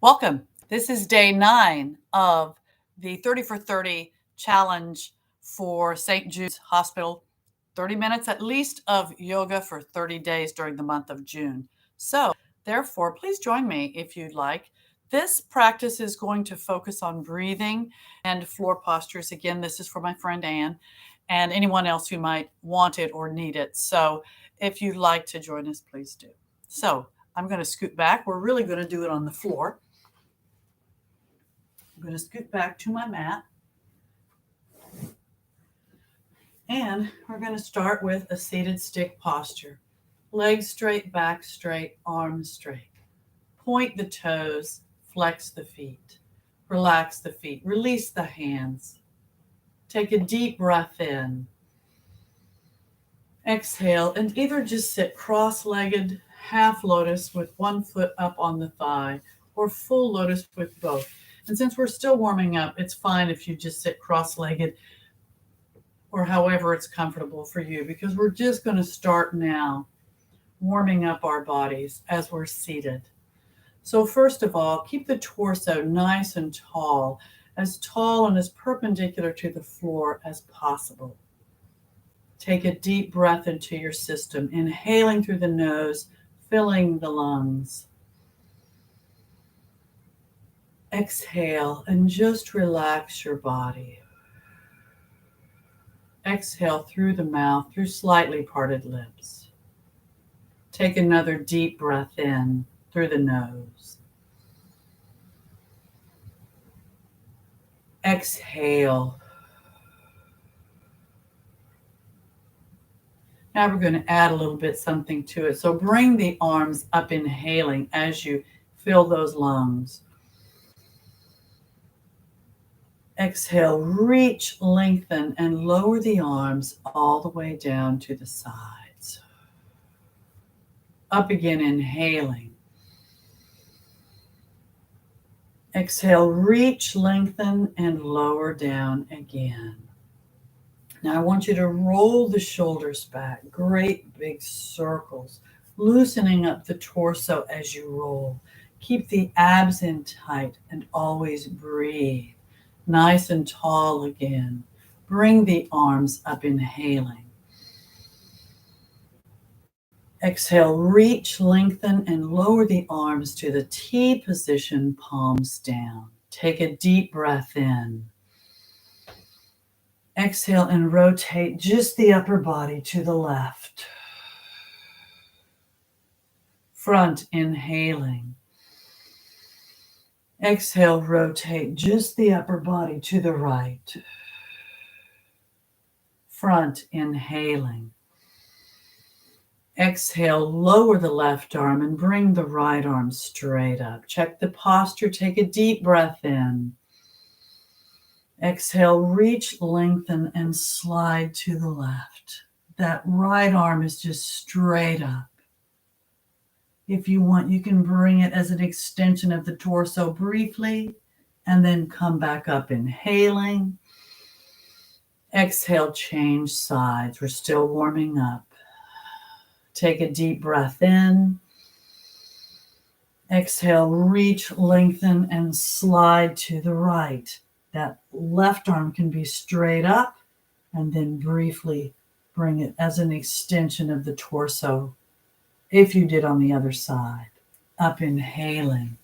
Welcome. This is day 9 of the 30 for 30 challenge for St. Jude's Hospital. 30 minutes at least of yoga for 30 days during the month of June. So, therefore, please join me if you'd like. This practice is going to focus on breathing and floor postures. Again, this is for my friend Anne and anyone else who might want it or need it. So, if you'd like to join us, please do. So, I'm going to scoot back. We're really going to do it on the floor. I'm going to scoot back to my mat. And we're going to start with a seated stick posture. Legs straight, back straight, arms straight. Point the toes, flex the feet. Relax the feet, release the hands. Take a deep breath in. Exhale and either just sit cross-legged, half lotus with one foot up on the thigh, or full lotus with both. And since we're still warming up, it's fine if you just sit cross-legged or however it's comfortable for you, because we're just going to start now warming up our bodies as we're seated. So first of all, keep the torso nice and tall and as perpendicular to the floor as possible. Take a deep breath into your system, inhaling through the nose, filling the lungs. Exhale and just relax your body. Exhale through the mouth, through slightly parted lips. Take another deep breath in through the nose. Exhale. Now we're going to add a little bit something to it. So bring the arms up, inhaling as you fill those lungs. Exhale, reach, lengthen, and lower the arms all the way down to the sides. Up again, inhaling. Exhale, reach, lengthen, and lower down again. Now I want you to roll the shoulders back, great big circles, loosening up the torso as you roll. Keep the abs in tight and always breathe. Nice and tall again. Bring the arms up, inhaling. Exhale, reach, lengthen, and lower the arms to the T position, palms down. Take a deep breath in. Exhale and rotate just the upper body to the left. Front, inhaling. Exhale, rotate just the upper body to the right. Front, inhaling. Exhale, lower the left arm and bring the right arm straight up. Check the posture, take a deep breath in. Exhale, reach, lengthen, and slide to the left. That right arm is just straight up. If you want, you can bring it as an extension of the torso briefly, and then come back up, inhaling. Exhale, change sides. We're still warming up. Take a deep breath in. Exhale, reach, lengthen, and slide to the right. That left arm can be straight up, and then briefly bring it as an extension of the torso, if you did on the other side. Up, inhaling.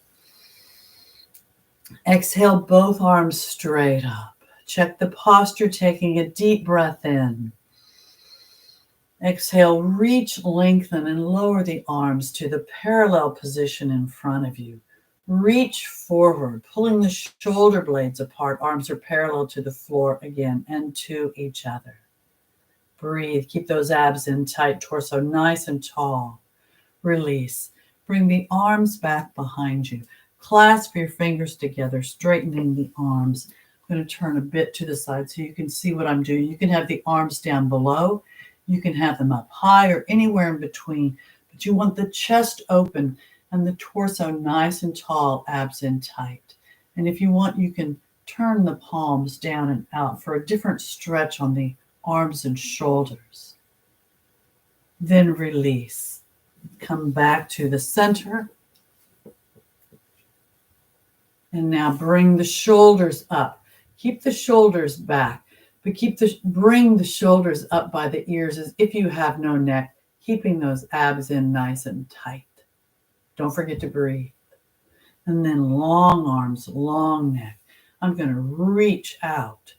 Exhale, both arms straight up. Check the posture, taking a deep breath in. Exhale, reach, lengthen, and lower the arms to the parallel position in front of you. Reach forward, pulling the shoulder blades apart. Arms are parallel to the floor again and to each other. Breathe. Keep those abs in tight, torso nice and tall. Release. Bring the arms back behind you. Clasp your fingers together, straightening the arms. I'm going to turn a bit to the side so you can see what I'm doing. You can have the arms down below. You can have them up high or anywhere in between. But you want the chest open and the torso nice and tall, abs in tight. And if you want, you can turn the palms down and out for a different stretch on the arms and shoulders. Then release. Come back to the center. And now bring the shoulders up. Keep the shoulders back, but bring the shoulders up by the ears as if you have no neck, keeping those abs in nice and tight. Don't forget to breathe. And then long arms, long neck. I'm going to reach out.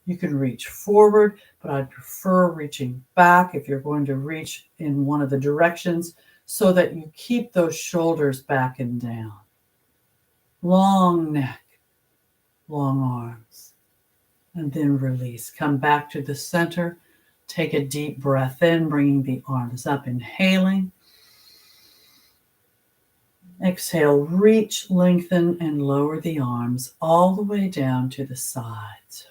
You can reach forward, but I'd prefer reaching back if you're going to reach in one of the directions so that you keep those shoulders back and down. Long neck, long arms. And then release. Come back to the center. Take a deep breath in, bringing the arms up, inhaling. Exhale, reach, lengthen, and lower the arms all the way down to the sides.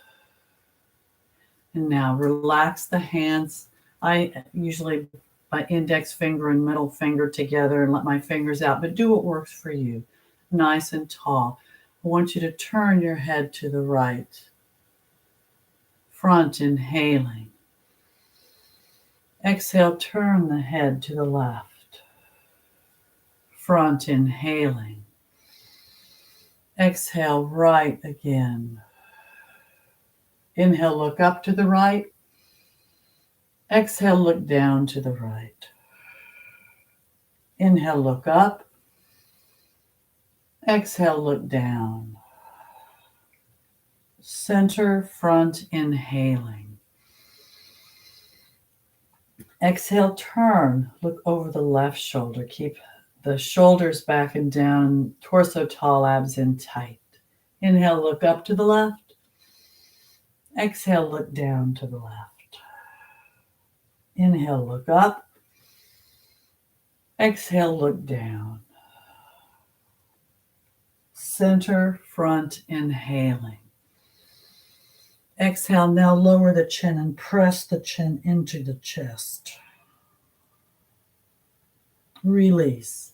And now relax the hands. I usually my index finger and middle finger together and let my fingers out, but do what works for you. Nice and tall. I want you to turn your head to the right. Front, inhaling. Exhale, turn the head to the left. Front, inhaling. Exhale, right again. Inhale, look up to the right. Exhale, look down to the right. Inhale, look up. Exhale, look down. Center, front, inhaling. Exhale, turn, look over the left shoulder. Keep the shoulders back and down, torso tall, abs in tight. Inhale, look up to the left. Exhale, look down to the left. Inhale, look up. Exhale, look down. Center, front, inhaling. Exhale, now lower the chin and press the chin into the chest. Release.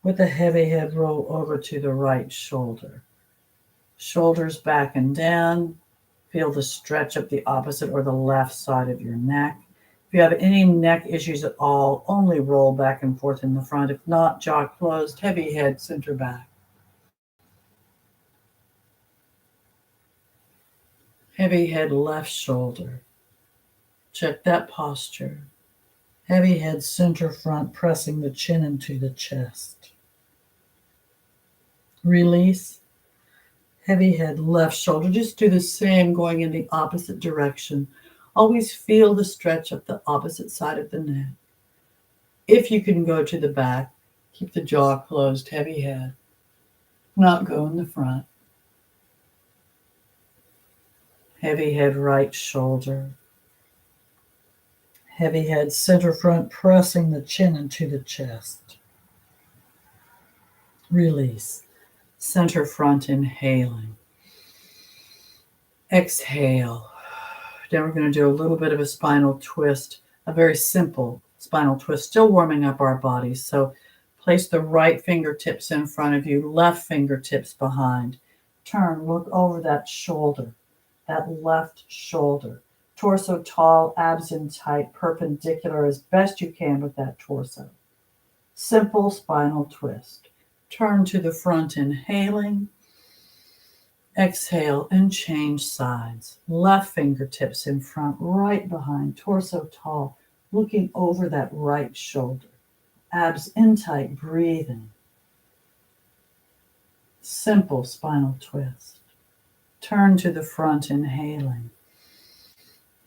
With the heavy head, roll over to the right shoulder. Shoulders back and down. Feel the stretch up the opposite or the left side of your neck. If you have any neck issues at all, only roll back and forth in the front. If not, jaw closed, heavy head, center back. Heavy head, left shoulder. Check that posture. Heavy head, center front, pressing the chin into the chest. Release. Heavy head, left shoulder. Just do the same going in the opposite direction. Always feel the stretch up the opposite side of the neck. If you can go to the back, keep the jaw closed, heavy head. Not go in the front. Heavy head, right shoulder. Heavy head, center front, pressing the chin into the chest. Release. Center front, inhaling. Exhale. Now we're going to do a little bit of a spinal twist, a very simple spinal twist, still warming up our bodies. So place the right fingertips in front of you, left fingertips behind. Turn, look over that shoulder, that left shoulder. Torso tall, abs in tight, perpendicular as best you can with that torso. Simple spinal twist. Turn to the front, inhaling. Exhale and change sides. Left fingertips in front, right behind, torso tall, looking over that right shoulder. Abs in tight, breathing. Simple spinal twist. Turn to the front, inhaling.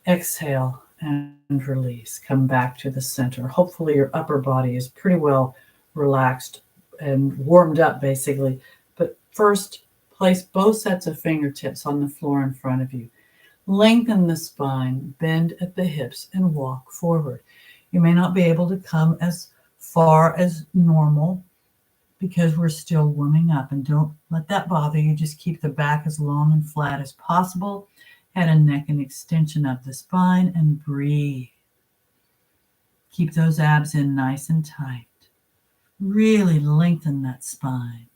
Exhale and release. Come back to the center. Hopefully your upper body is pretty well relaxed and warmed up, basically. But first, place both sets of fingertips on the floor in front of you. Lengthen the spine, bend at the hips, and walk forward. You may not be able to come as far as normal because we're still warming up, and don't let that bother you. Just keep the back as long and flat as possible. Head and neck an extension of the spine, and breathe. Keep those abs in nice and tight. Really lengthen that spine.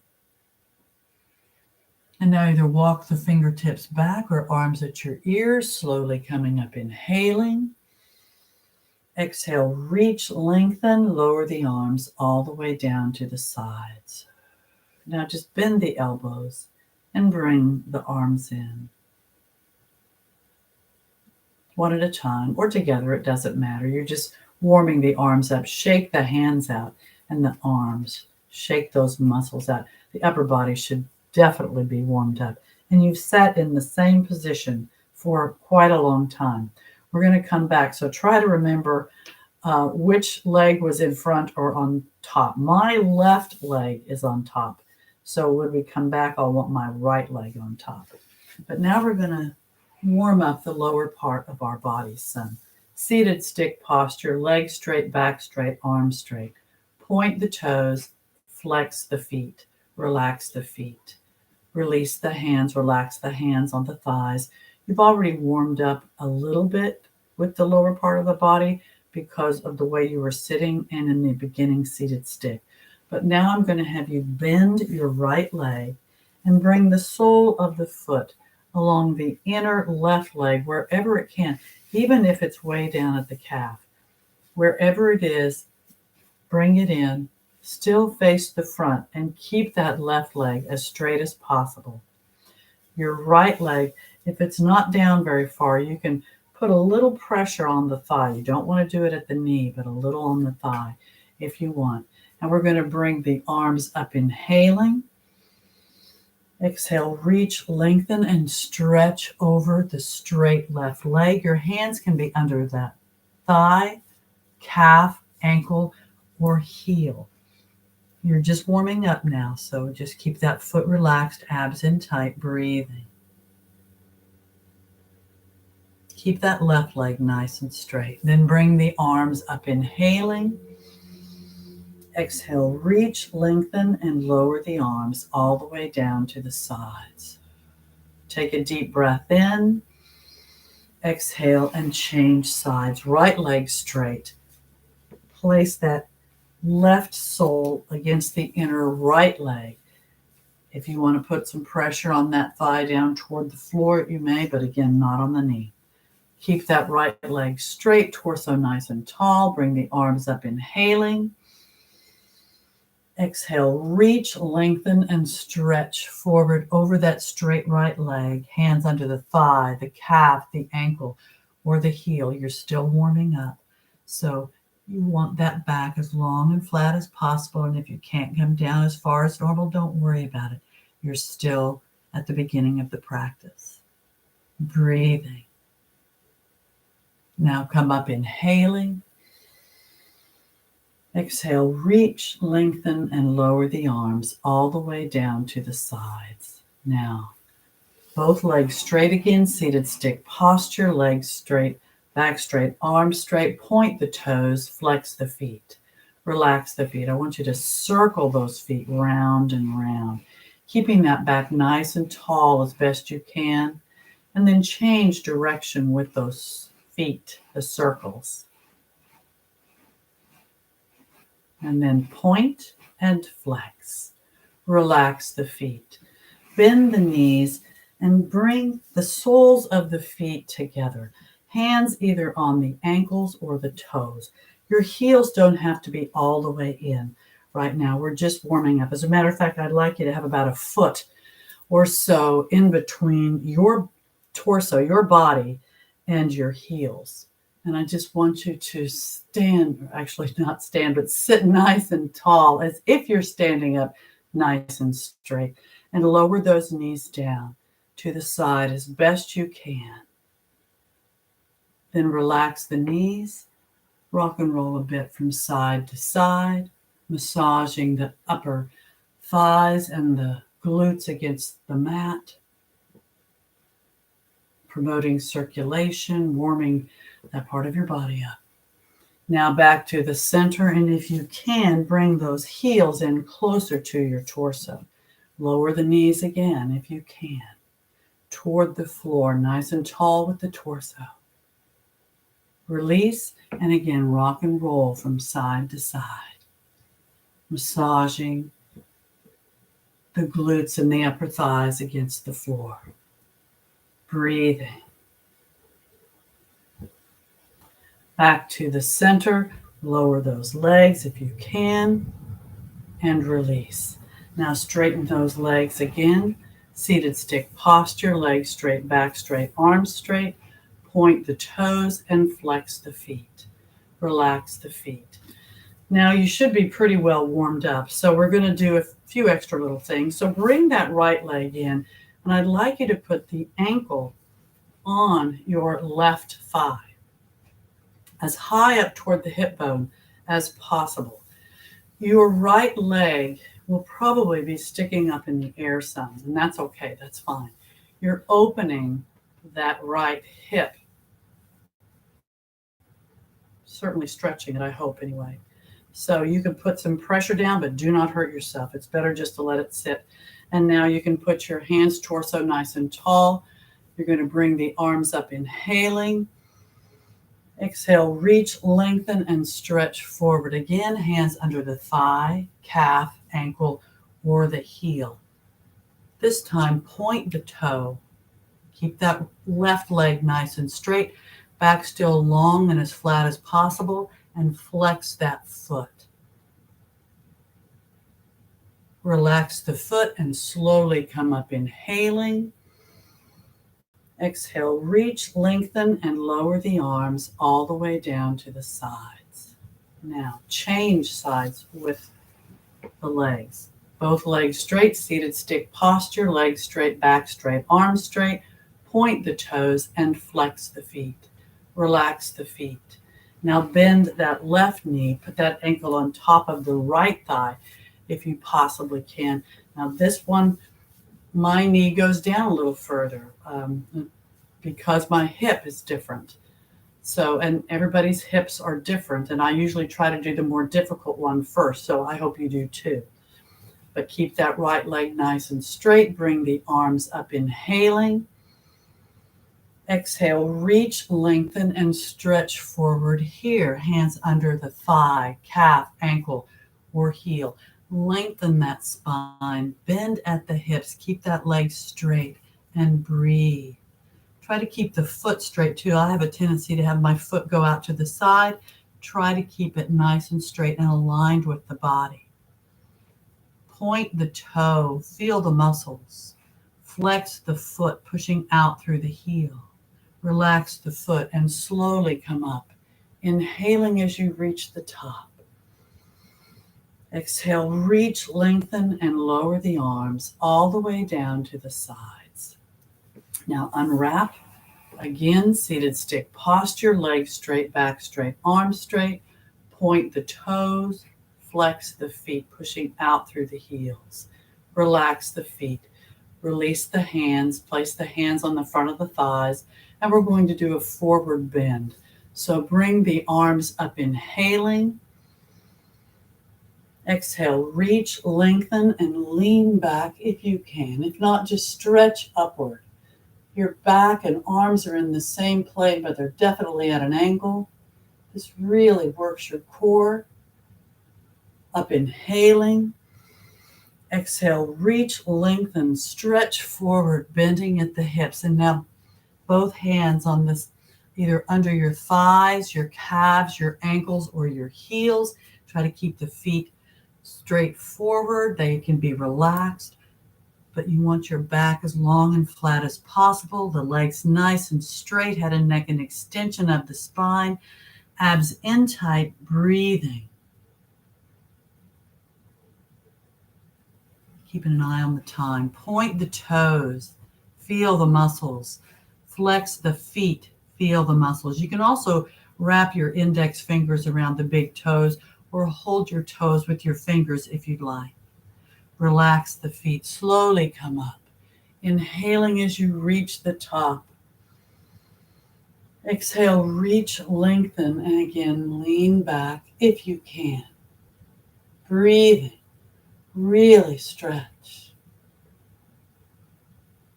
And now either walk the fingertips back or arms at your ears, slowly coming up, inhaling. Exhale, reach, lengthen, lower the arms all the way down to the sides. Now just bend the elbows and bring the arms in. One at a time or together, it doesn't matter. You're just warming the arms up. Shake the hands out and the arms. Shake those muscles out. The upper body should definitely be warmed up. And you've sat in the same position for quite a long time. We're going to come back. So try to remember which leg was in front or on top. My left leg is on top. So when we come back, I'll want my right leg on top. But now we're going to warm up the lower part of our body some. Seated stick posture, legs straight, back straight, arms straight. Point the toes, flex the feet, relax the feet. Release the hands, relax the hands on the thighs. You've already warmed up a little bit with the lower part of the body because of the way you were sitting and in the beginning seated stick. But now I'm going to have you bend your right leg and bring the sole of the foot along the inner left leg, wherever it can, even if it's way down at the calf. Wherever it is, bring it in, still face the front, and keep that left leg as straight as possible. Your right leg, if it's not down very far, you can put a little pressure on the thigh. You don't want to do it at the knee, but a little on the thigh if you want. And we're going to bring the arms up, inhaling. Exhale, reach, lengthen, and stretch over the straight left leg. Your hands can be under that thigh, calf, ankle, or heel. You're just warming up now, so just keep that foot relaxed, abs in tight, breathing. Keep that left leg nice and straight. Then bring the arms up, inhaling. Exhale, reach, lengthen, and lower the arms all the way down to the sides. Take a deep breath in. Exhale and change sides. Right leg straight. Place that left sole against the inner right leg. If you want to put some pressure on that thigh down toward the floor, you may, but again, not on the knee. Keep that right leg straight, torso nice and tall. Bring the arms up, inhaling. Exhale, reach, lengthen, and stretch forward over that straight right leg. Hands under the thigh, the calf, the ankle, or the heel. You're still warming up. So you want that back as long and flat as possible. And if you can't come down as far as normal, don't worry about it. You're still at the beginning of the practice. Breathing. Now come up, inhaling. Exhale, reach, lengthen, and lower the arms all the way down to the sides. Now, both legs straight again, seated stick posture, legs straight, back straight, arms straight, point the toes, flex the feet, relax the feet. I want you to circle those feet round and round, keeping that back nice and tall as best you can, and then change direction with those feet, the circles. And then point and flex. Relax the feet. Bend the knees and bring the soles of the feet together. Hands either on the ankles or the toes. Your heels don't have to be all the way in right now. We're just warming up. As a matter of fact, I'd like you to have about a foot or so in between your torso, your body, and your heels. And I just want you to stand, or actually not stand, but sit nice and tall as if you're standing up nice and straight. And lower those knees down to the side as best you can. Then relax the knees, rock and roll a bit from side to side, massaging the upper thighs and the glutes against the mat, promoting circulation, warming that part of your body up. Now back to the center, and if you can, bring those heels in closer to your torso. Lower the knees again if you can, toward the floor, nice and tall with the torso. Release, and again, rock and roll from side to side, massaging the glutes and the upper thighs against the floor. Breathing. Back to the center, lower those legs if you can, and release. Now straighten those legs again. Seated stick posture, legs straight, back straight, arms straight. Point the toes and flex the feet. Relax the feet. Now you should be pretty well warmed up. So we're going to do a few extra little things. So bring that right leg in, and I'd like you to put the ankle on your left thigh, as high up toward the hip bone as possible. Your right leg will probably be sticking up in the air some, and that's okay, that's fine. You're opening that right hip, certainly stretching it, I hope anyway. So you can put some pressure down, but do not hurt yourself. It's better just to let it sit. And now you can put your hands torso nice and tall. You're going to bring the arms up, inhaling. Exhale, reach, lengthen, and stretch forward. Again, hands under the thigh, calf, ankle, or the heel. This time, point the toe. Keep that left leg nice and straight, back still long and as flat as possible, and flex that foot. Relax the foot and slowly come up, inhaling. Exhale, reach, lengthen, and lower the arms all the way down to the sides. Now, change sides with the legs. Both legs straight, seated stick posture, legs straight, back straight, arms straight. Point the toes and flex the feet. Relax the feet. Now bend that left knee, put that ankle on top of the right thigh if you possibly can. Now this one, my knee goes down a little further because my hip is different. So, and everybody's hips are different, and I usually try to do the more difficult one first, so I hope you do too. But keep that right leg nice and straight. Bring the arms up, inhaling. Exhale, reach, lengthen, and stretch forward here. Hands under the thigh, calf, ankle, or heel. Lengthen that spine. Bend at the hips. Keep that leg straight and breathe. Try to keep the foot straight too. I have a tendency to have my foot go out to the side. Try to keep it nice and straight and aligned with the body. Point the toe. Feel the muscles. Flex the foot, pushing out through the heel. Relax the foot and slowly come up, inhaling as you reach the top. Exhale, reach, lengthen, and lower the arms all the way down to the sides. Now unwrap. Again, seated stick posture, legs straight, back straight, arms straight. Point the toes, flex the feet, pushing out through the heels. Relax the feet. Release the hands, place the hands on the front of the thighs, and we're going to do a forward bend. So bring the arms up, inhaling. Exhale, reach, lengthen, and lean back if you can. If not, just stretch upward. Your back and arms are in the same plane, but they're definitely at an angle. This really works your core. Up, inhaling. Exhale, reach, lengthen, stretch forward, bending at the hips. And now both hands on this, either under your thighs, your calves, your ankles, or your heels. Try to keep the feet straight forward. They can be relaxed, but you want your back as long and flat as possible. The legs nice and straight, head and neck an extension of the spine. Abs in tight, breathing. Keeping an eye on the time. Point the toes. Feel the muscles. Flex the feet. Feel the muscles. You can also wrap your index fingers around the big toes or hold your toes with your fingers if you'd like. Relax the feet. Slowly come up. Inhaling as you reach the top. Exhale, reach, lengthen, and again, lean back if you can. Breathing. Really stretch.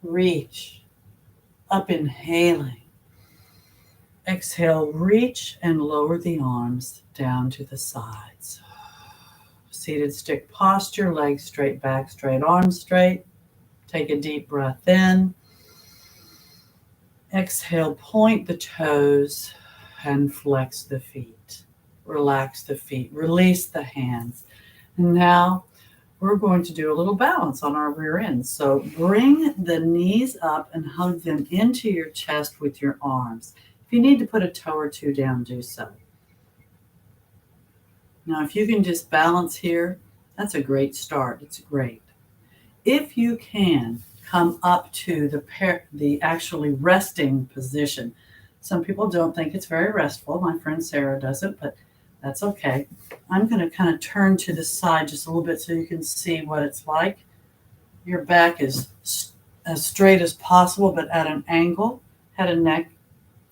Reach. Up, inhaling. Exhale, reach and lower the arms down to the sides. Seated stick posture, legs straight, back straight, arms straight. Take a deep breath in. Exhale, point the toes and flex the feet. Relax the feet. Release the hands. And now we're going to do a little balance on our rear end. So bring the knees up and hug them into your chest with your arms. If you need to put a toe or two down, do so. Now, if you can just balance here, that's a great start. It's great. If you can come up to the actually resting position. Some people don't think it's very restful. My friend Sarah doesn't, but that's okay. I'm going to kind of turn to the side just a little bit so you can see what it's like. Your back is as straight as possible, but at an angle. Head and neck,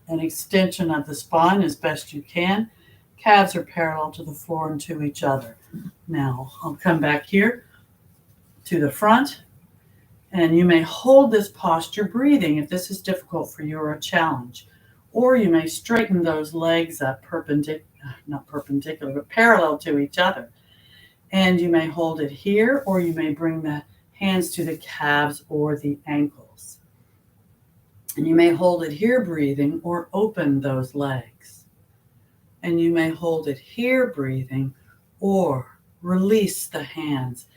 an extension of the spine as best you can. Calves are parallel to the floor and to each other. Now, I'll come back here to the front, and you may hold this posture breathing if this is difficult for you or a challenge. Or you may straighten those legs up not perpendicular, but parallel to each other. And you may hold it here, or you may bring the hands to the calves or the ankles. And you may hold it here breathing, or open those legs. And you may hold it here breathing, or release the hands.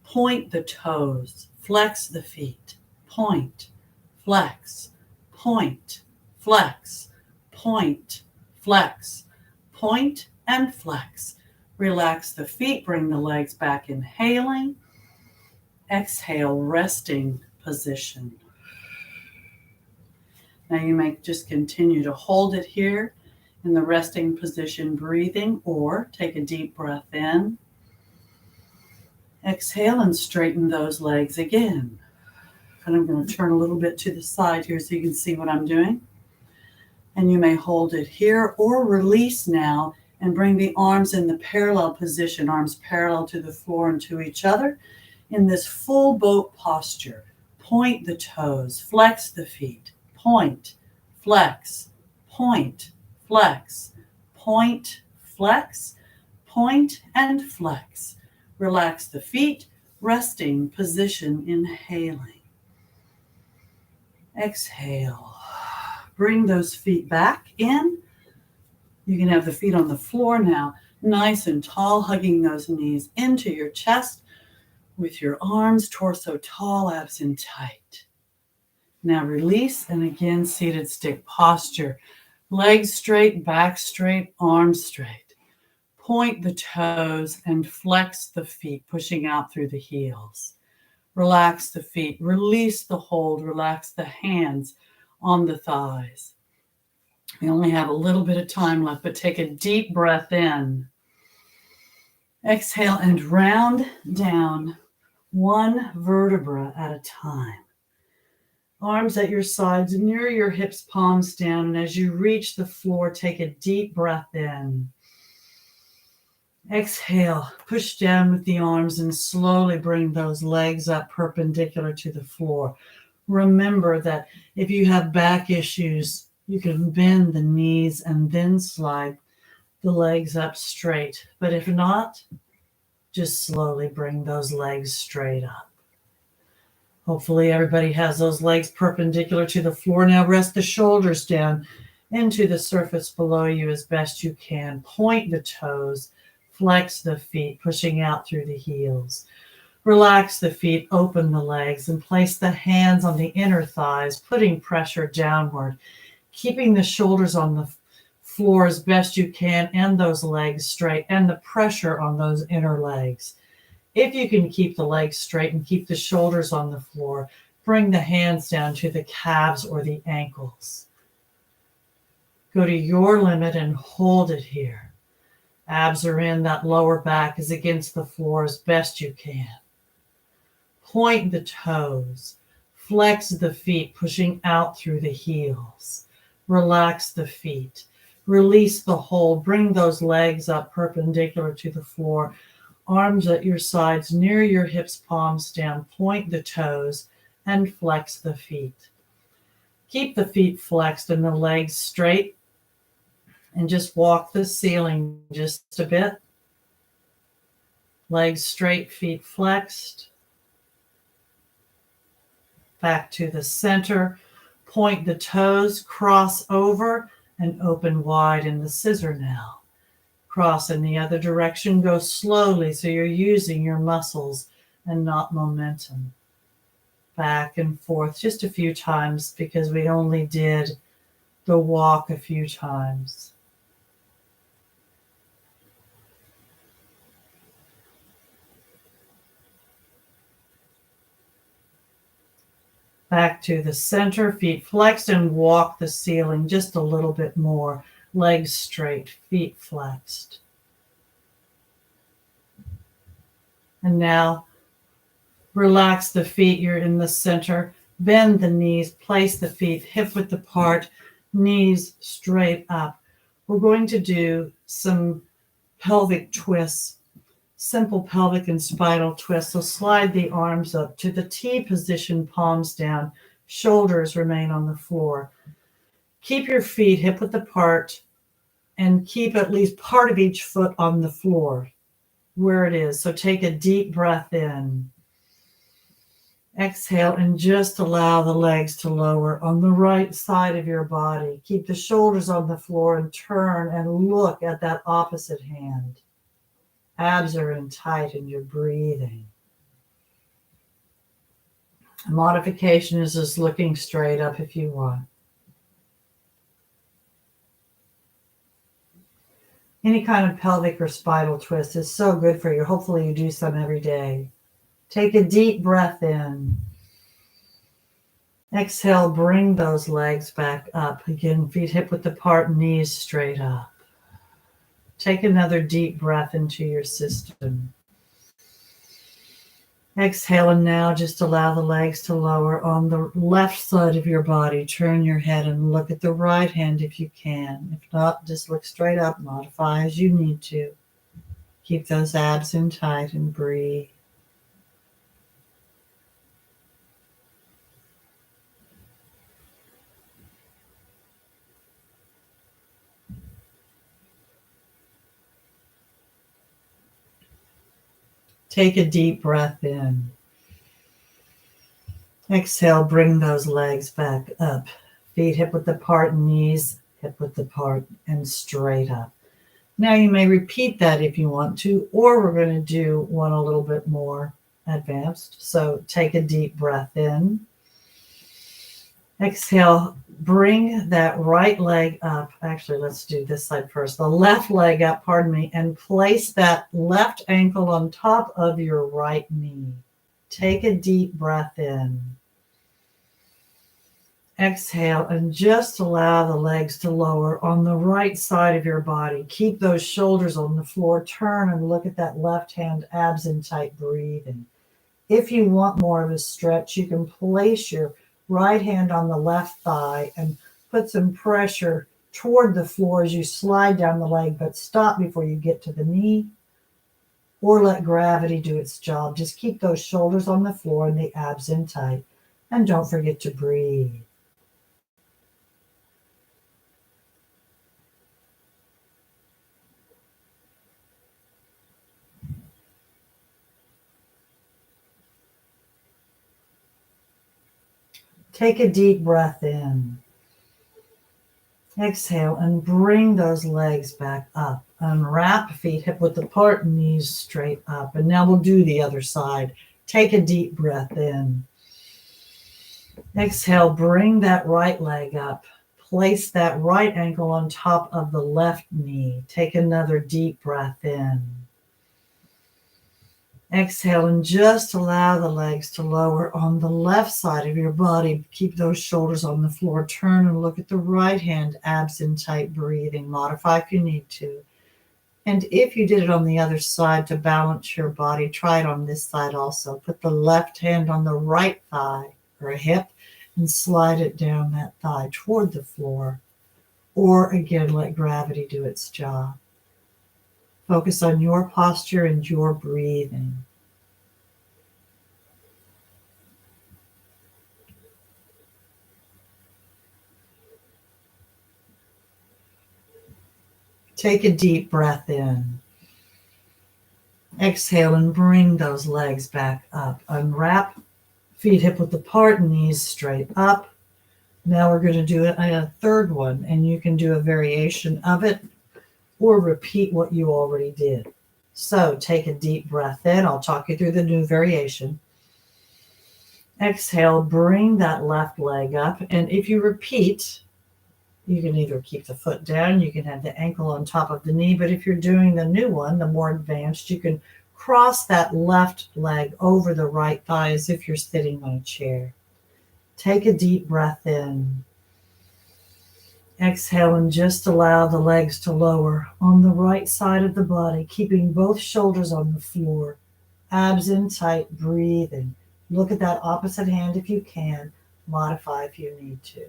Point the toes, flex the feet, point, flex, point, flex, point, flex, point, and flex. Relax the feet, bring the legs back, inhaling. Exhale, resting position. Now you may just continue to hold it here in the resting position, breathing, or take a deep breath in. Exhale and straighten those legs again. And I'm going to turn a little bit to the side here so you can see what I'm doing. And you may hold it here or release now and bring the arms in the parallel position, arms parallel to the floor and to each other in this full boat posture. Point the toes, flex the feet, point, flex, point, flex, point, flex, point, and flex. Relax the feet, resting position, inhaling. Exhale. Bring those feet back in. You can have the feet on the floor now, nice and tall, hugging those knees into your chest with your arms, torso tall, abs in tight. Now release, and again, seated stick posture. Legs straight, back straight, arms straight. Point the toes and flex the feet, pushing out through the heels. Relax the feet, release the hold, relax the hands on the thighs. We only have a little bit of time left, but take a deep breath in. Exhale and round down, one vertebra at a time. Arms at your sides, near your hips, palms down, and as you reach the floor, take a deep breath in. Exhale, push down with the arms and slowly bring those legs up perpendicular to the floor. Remember that if you have back issues, you can bend the knees and then slide the legs up straight. But if not, just slowly bring those legs straight up. Hopefully everybody has those legs perpendicular to the floor. Now rest the shoulders down into the surface below you as best you can. Point the toes. Flex the feet, pushing out through the heels. Relax the feet, open the legs, and place the hands on the inner thighs, putting pressure downward, keeping the shoulders on the floor as best you can, and those legs straight, and the pressure on those inner legs. If you can keep the legs straight and keep the shoulders on the floor, bring the hands down to the calves or the ankles. Go to your limit and hold it here. Abs are in, that lower back is against the floor as best you can. Point the toes. Flex the feet, pushing out through the heels. Relax the feet. Release the hold. Bring those legs up perpendicular to the floor. Arms at your sides, near your hips, palms down. Point the toes and flex the feet. Keep the feet flexed and the legs straight. And just walk the ceiling just a bit. Legs straight, feet flexed. Back to the center. Point the toes, cross over, and open wide in the scissor now. Cross in the other direction. Go slowly so you're using your muscles and not momentum. Back and forth just a few times because we only did the walk a few times. Back to the center, feet flexed, and walk the ceiling just a little bit more. Legs straight, feet flexed. And now relax the feet. You're in the center. Bend the knees, place the feet hip width apart, knees straight up. We're going to do some pelvic twists, simple pelvic and spinal twists. So slide the arms up to the T position, palms down, shoulders remain on the floor. Keep your feet hip width apart and keep at least part of each foot on the floor where it is. So take a deep breath in. Exhale and just allow the legs to lower on the right side of your body. Keep the shoulders on the floor and turn and look at that opposite hand. Abs are in tight and you're breathing. A modification is just looking straight up if you want. Any kind of pelvic or spinal twist is so good for you. Hopefully you do some every day. Take a deep breath in. Exhale, bring those legs back up. Again, feet hip width apart, knees straight up. Take another deep breath into your system. Exhale, and now just allow the legs to lower on the left side of your body. Turn your head and look at the right hand if you can. If not, just look straight up. Modify as you need to. Keep those abs in tight and breathe. Take a deep breath in. Exhale, bring those legs back up. Feet hip width apart, knees hip width apart, and straight up. Now you may repeat that if you want to, or we're going to do one a little bit more advanced. So take a deep breath in. Exhale, bring that right leg up. Actually, let's do this side first. The left leg up, pardon me, and place that left ankle on top of your right knee. Take a deep breath in. Exhale, and just allow the legs to lower on the right side of your body. Keep those shoulders on the floor. Turn and look at that left hand, abs in tight, breathing. If you want more of a stretch, you can place your right hand on the left thigh and put some pressure toward the floor as you slide down the leg, but stop before you get to the knee, or let gravity do its job. Just keep those shoulders on the floor and the abs in tight, and don't forget to breathe. Take a deep breath in. Exhale and bring those legs back up. Unwrap, feet hip width apart, knees straight up. And now we'll do the other side. Take a deep breath in. Exhale, bring that right leg up. Place that right ankle on top of the left knee. Take another deep breath in. Exhale and just allow the legs to lower on the left side of your body. Keep those shoulders on the floor. Turn and look at the right hand, abs in tight, breathing. Modify if you need to. And if you did it on the other side to balance your body, try it on this side also. Put the left hand on the right thigh or hip and slide it down that thigh toward the floor. Or again, let gravity do its job. Focus on your posture and your breathing. Take a deep breath in. Exhale and bring those legs back up. Unwrap, feet hip width apart, knees straight up. Now we're going to do a third one, and you can do a variation of it, or repeat what you already did. So take a deep breath in. I'll talk you through the new variation. Exhale, bring that left leg up. And if you repeat, you can either keep the foot down, you can have the ankle on top of the knee, but if you're doing the new one, the more advanced, you can cross that left leg over the right thigh as if you're sitting on a chair. Take a deep breath in. Exhale and just allow the legs to lower on the right side of the body, keeping both shoulders on the floor. Abs in tight, breathing. Look at that opposite hand if you can. Modify if you need to.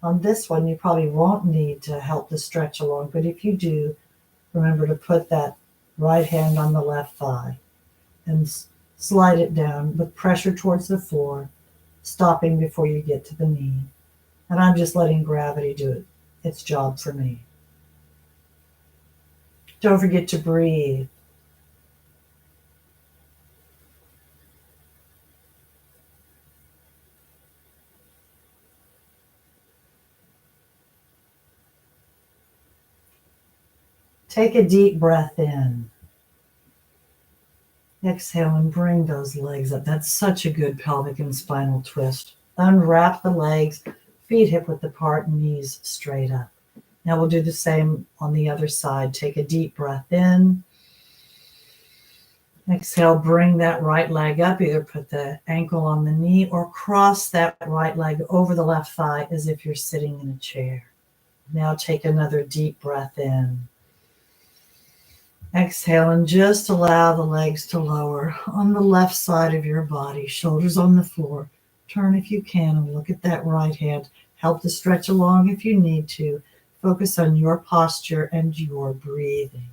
On this one, you probably won't need to help the stretch along, but if you do, remember to put that right hand on the left thigh and slide it down with pressure towards the floor, stopping before you get to the knee. And I'm just letting gravity do its job for me. Don't forget to breathe. Take a deep breath in. Exhale and bring those legs up. That's such a good pelvic and spinal twist. Unwrap the legs, feet hip width apart, knees straight up. Now we'll do the same on the other side. Take a deep breath in. Exhale, bring that right leg up. Either put the ankle on the knee or cross that right leg over the left thigh as if you're sitting in a chair. Now take another deep breath in. Exhale and just allow the legs to lower on the left side of your body, shoulders on the floor. Turn if you can and look at that right hand. Help to stretch along if you need to. Focus on your posture and your breathing.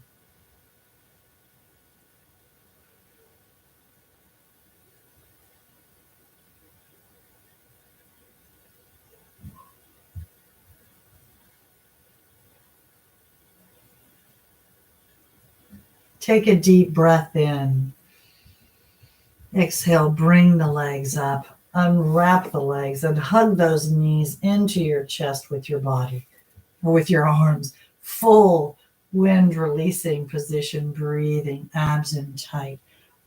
Take a deep breath in. Exhale, bring the legs up. Unwrap the legs and hug those knees into your chest with your body or with your arms. Full wind releasing position, breathing, abs in tight,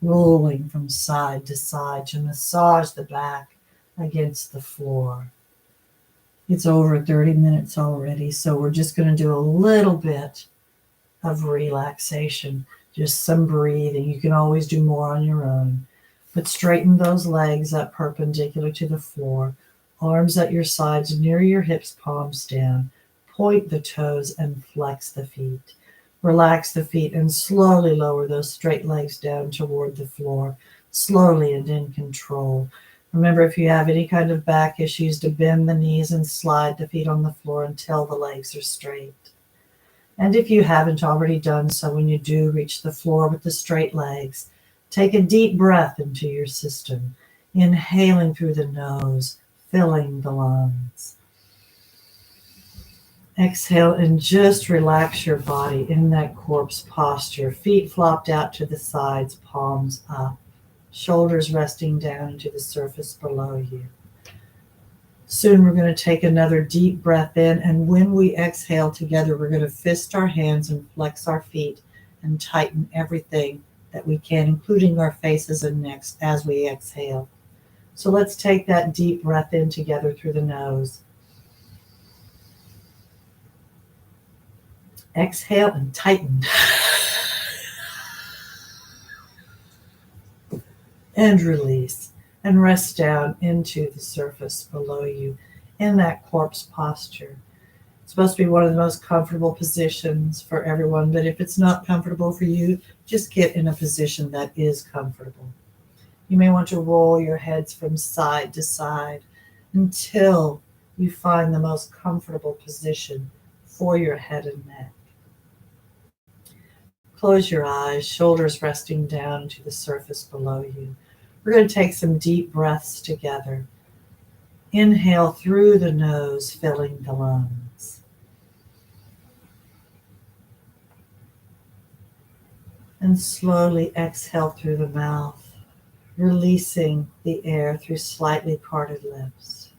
rolling from side to massage the back against the floor. It's over 30 minutes already, so we're just going to do a little bit of relaxation. Just some breathing. You can always do more on your own. But straighten those legs up perpendicular to the floor. Arms at your sides near your hips, palms down. Point the toes and flex the feet. Relax the feet and slowly lower those straight legs down toward the floor. Slowly and in control. Remember, if you have any kind of back issues, to bend the knees and slide the feet on the floor until the legs are straight. And if you haven't already done so, when you do reach the floor with the straight legs, take a deep breath into your system, inhaling through the nose, filling the lungs. Exhale and just relax your body in that corpse posture. Feet flopped out to the sides, palms up, shoulders resting down into the surface below you. Soon we're going to take another deep breath in, and when we exhale together, we're going to fist our hands and flex our feet and tighten everything that we can, including our faces and necks as we exhale. So let's take that deep breath in together through the nose. Exhale and tighten. And release. And rest down into the surface below you in that corpse posture. It's supposed to be one of the most comfortable positions for everyone, but if it's not comfortable for you, just get in a position that is comfortable. You may want to roll your heads from side to side until you find the most comfortable position for your head and neck. Close your eyes, shoulders resting down to the surface below you. We're going to take some deep breaths together. Inhale through the nose, filling the lungs. And slowly exhale through the mouth, releasing the air through slightly parted lips.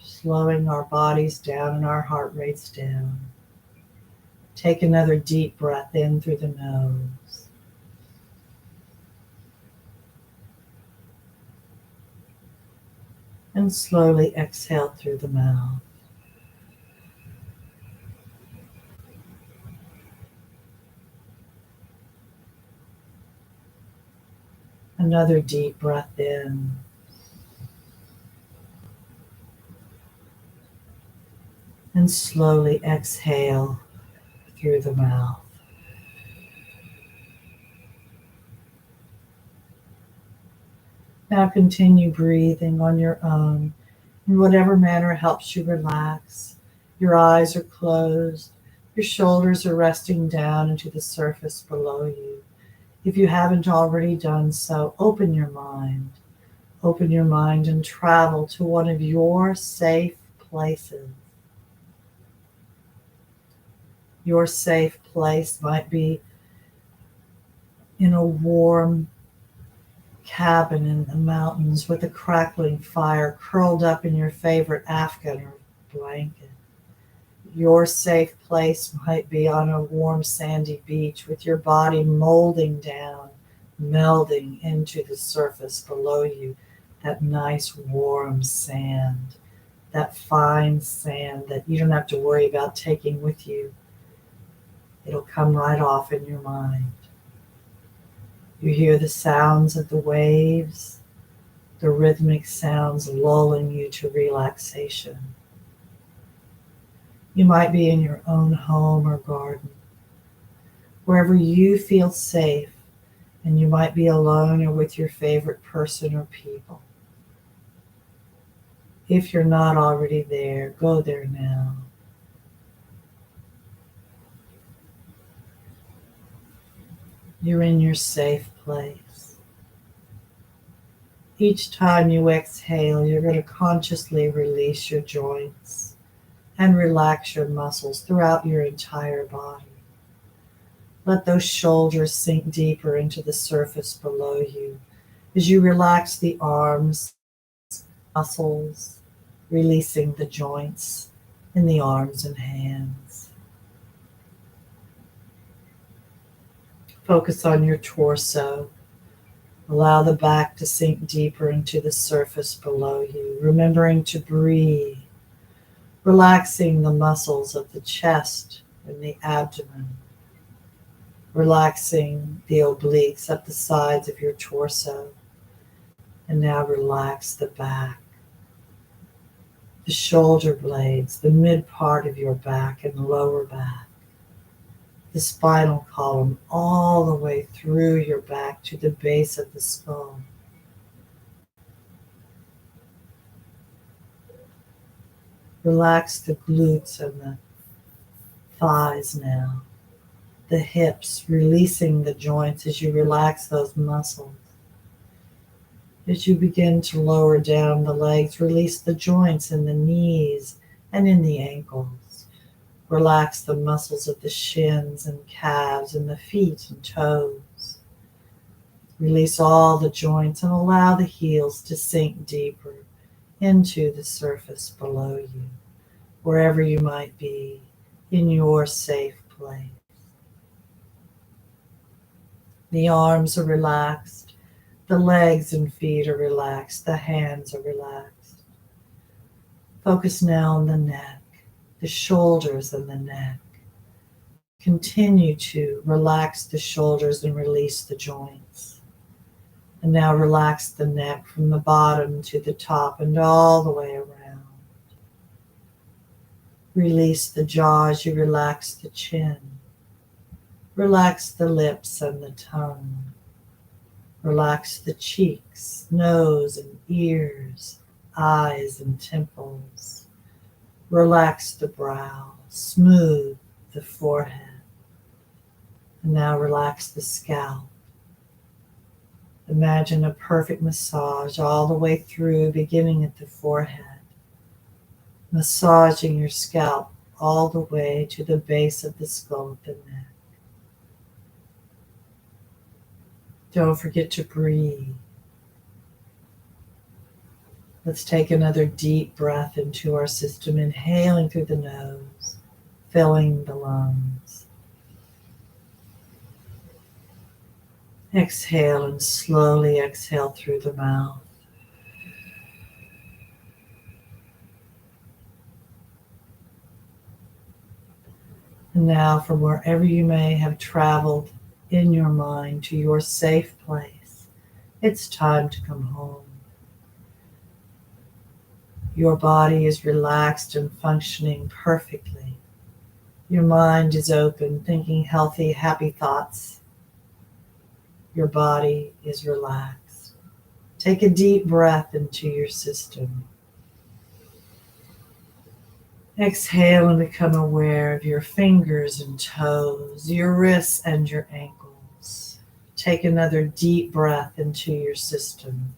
Slowing our bodies down and our heart rates down. Take another deep breath in through the nose. And slowly exhale through the mouth. Another deep breath in. And slowly exhale through the mouth. Now continue breathing on your own in whatever manner helps you relax. Your eyes are closed. Your shoulders are resting down into the surface below you. If you haven't already done so, open your mind. Open your mind and travel to one of your safe places. Your safe place might be in a warm cabin in the mountains with a crackling fire curled up in your favorite Afghan or blanket. Your safe place might be on a warm sandy beach with your body molding down, melding into the surface below you, that nice warm sand, that fine sand that you don't have to worry about taking with you. It'll come right off in your mind. You hear the sounds of the waves, the rhythmic sounds lulling you to relaxation. You might be in your own home or garden, wherever you feel safe, and you might be alone or with your favorite person or people. If you're not already there, go there now. You're in your safe place. Each time you exhale, you're going to consciously release your joints and relax your muscles throughout your entire body. Let those shoulders sink deeper into the surface below you as you relax the arms, muscles, releasing the joints in the arms and hands. Focus on your torso. Allow the back to sink deeper into the surface below you, remembering to breathe, relaxing the muscles of the chest and the abdomen, relaxing the obliques up the sides of your torso, and now relax the back, the shoulder blades, the mid part of your back and lower back, the spinal column all the way through your back to the base of the skull. Relax the glutes and the thighs now, the hips, releasing the joints as you relax those muscles. As you begin to lower down the legs, release the joints in the knees and in the ankles. Relax the muscles of the shins and calves and the feet and toes. Release all the joints and allow the heels to sink deeper into the surface below you, wherever you might be in your safe place. The arms are relaxed, the legs and feet are relaxed, the hands are relaxed. Focus now on the neck, the shoulders and the neck. Continue to relax the shoulders and release the joints. And now relax the neck from the bottom to the top and all the way around. Release the jaw as you relax the chin. Relax the lips and the tongue. Relax the cheeks, nose and ears, eyes and temples. Relax the brow, smooth the forehead. And now relax the scalp. Imagine a perfect massage all the way through, beginning at the forehead, massaging your scalp all the way to the base of the skull and neck. Don't forget to breathe. Let's take another deep breath into our system, inhaling through the nose, filling the lungs. Exhale and slowly exhale through the mouth. And now, from wherever you may have traveled in your mind to your safe place, it's time to come home. Your body is relaxed and functioning perfectly. Your mind is open, thinking healthy, happy thoughts. Your body is relaxed. Take a deep breath into your system. Exhale and become aware of your fingers and toes, your wrists and your ankles. Take another deep breath into your system.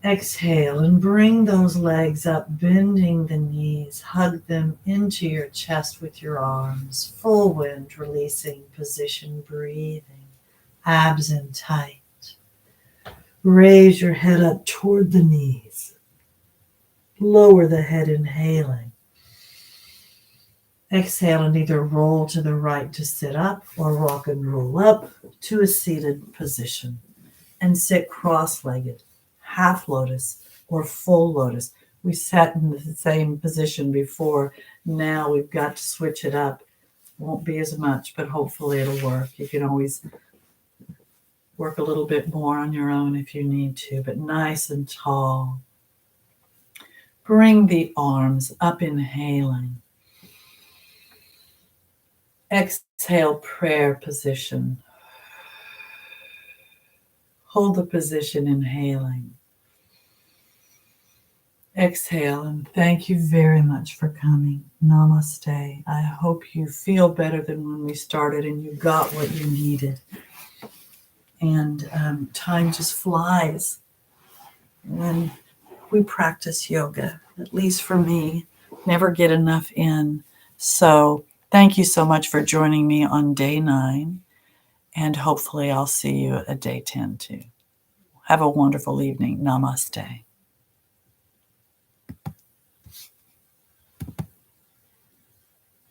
Exhale and bring those legs up, bending the knees. Hug them into your chest with your arms. Full wind, releasing position, breathing. Abs in tight. Raise your head up toward the knees. Lower the head, inhaling. Exhale and either roll to the right to sit up or rock and roll up to a seated position. And sit cross-legged. Half lotus or full lotus. We sat in the same position before. Now we've got to switch it up. Won't be as much, but hopefully it'll work. You can always work a little bit more on your own if you need to, but nice and tall. Bring the arms up, inhaling. Exhale, prayer position. Hold the position, inhaling. Exhale, and thank you very much for coming. Namaste. I hope you feel better than when we started and you got what you needed. And time just flies when we practice yoga, at least for me. Never get enough in. So thank you so much for joining me on day 9. And hopefully I'll see you at day 10 too. Have a wonderful evening. Namaste.